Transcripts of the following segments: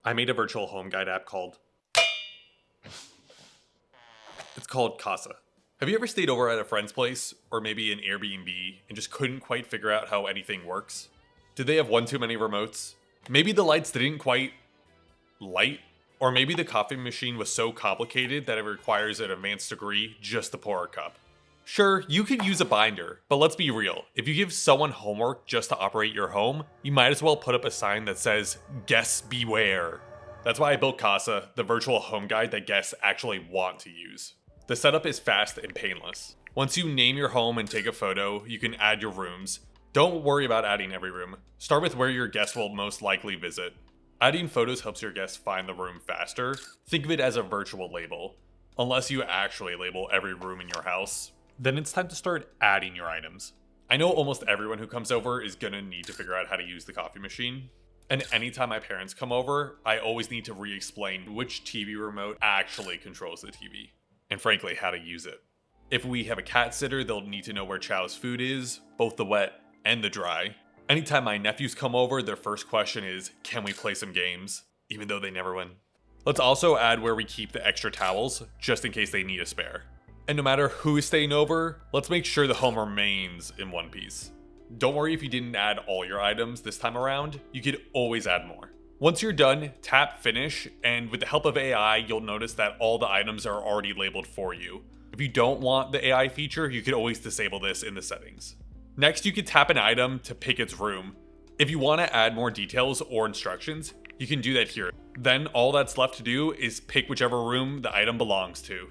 I made a virtual home guide app it's called Casa. Have you ever stayed over at a friend's place or maybe an Airbnb and just couldn't quite figure out how anything works? Did they have one too many remotes? Maybe the lights didn't quite light? Or maybe the coffee machine was so complicated that it requires an advanced degree just to pour a cup. Sure, you could use a binder, but let's be real. If you give someone homework just to operate your home, you might as well put up a sign that says, "Guests beware." That's why I built Casa, the virtual home guide that guests actually want to use. The setup is fast and painless. Once you name your home and take a photo, you can add your rooms. Don't worry about adding every room. Start with where your guests will most likely visit. Adding photos helps your guests find the room faster. Think of it as a virtual label. Unless you actually label every room in your house, then it's time to start adding your items. I know almost everyone who comes over is gonna need to figure out how to use the coffee machine. And anytime my parents come over, I always need to re-explain which TV remote actually controls the TV. And frankly, how to use it. If we have a cat sitter, they'll need to know where Chow's food is, both the wet and the dry. Anytime my nephews come over, their first question is, can we play some games? Even though they never win. Let's also add where we keep the extra towels, just in case they need a spare. And no matter who is staying over, let's make sure the home remains in one piece. Don't worry if you didn't add all your items this time around, you could always add more. Once you're done, tap finish, and with the help of AI, you'll notice that all the items are already labeled for you. If you don't want the AI feature, you could always disable this in the settings. Next, you can tap an item to pick its room. If you want to add more details or instructions, you can do that here. Then all that's left to do is pick whichever room the item belongs to.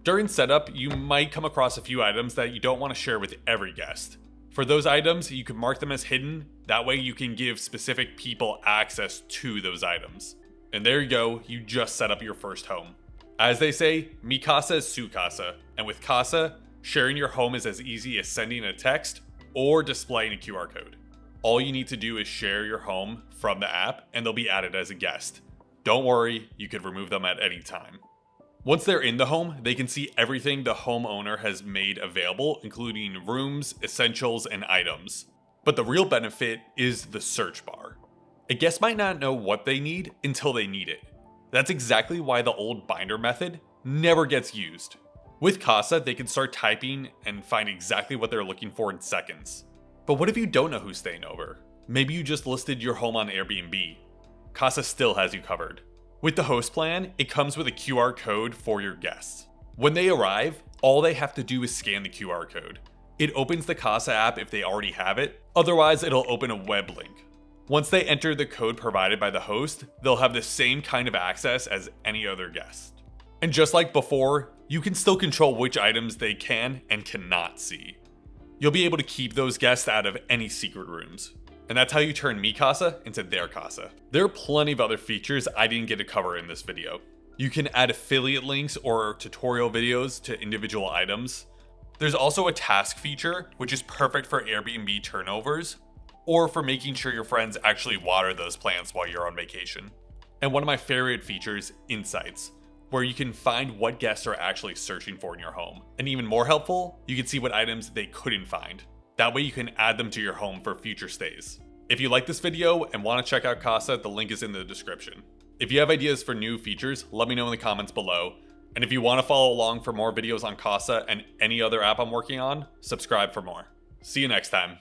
During setup, you might come across a few items that you don't want to share with every guest. For those items, you can mark them as hidden. That way you can give specific people access to those items. And there you go, you just set up your first home. As they say, mi casa es su casa. And with Casa, sharing your home is as easy as sending a text or displaying a QR code. All you need to do is share your home from the app and they'll be added as a guest. Don't worry, you could remove them at any time. Once they're in the home, they can see everything the homeowner has made available, including rooms, essentials, and items. But the real benefit is the search bar. A guest might not know what they need until they need it. That's exactly why the old binder method never gets used. With Casa, they can start typing and find exactly what they're looking for in seconds. But what if you don't know who's staying over? Maybe you just listed your home on Airbnb. Casa still has you covered. With the host plan, it comes with a QR code for your guests. When they arrive, all they have to do is scan the QR code. It opens the Casa app if they already have it, otherwise it'll open a web link. Once they enter the code provided by the host, they'll have the same kind of access as any other guest. And just like before, you can still control which items they can and cannot see. You'll be able to keep those guests out of any secret rooms. And that's how you turn Mi Casa into their Casa. There are plenty of other features I didn't get to cover in this video. You can add affiliate links or tutorial videos to individual items. There's also a task feature, which is perfect for Airbnb turnovers, or for making sure your friends actually water those plants while you're on vacation. And one of my favorite features, Insights, where you can find what guests are actually searching for in your home. And even more helpful, you can see what items they couldn't find. That way you can add them to your home for future stays. If you like this video and want to check out Casa, the link is in the description. If you have ideas for new features, let me know in the comments below. And if you want to follow along for more videos on Casa and any other app I'm working on, subscribe for more. See you next time.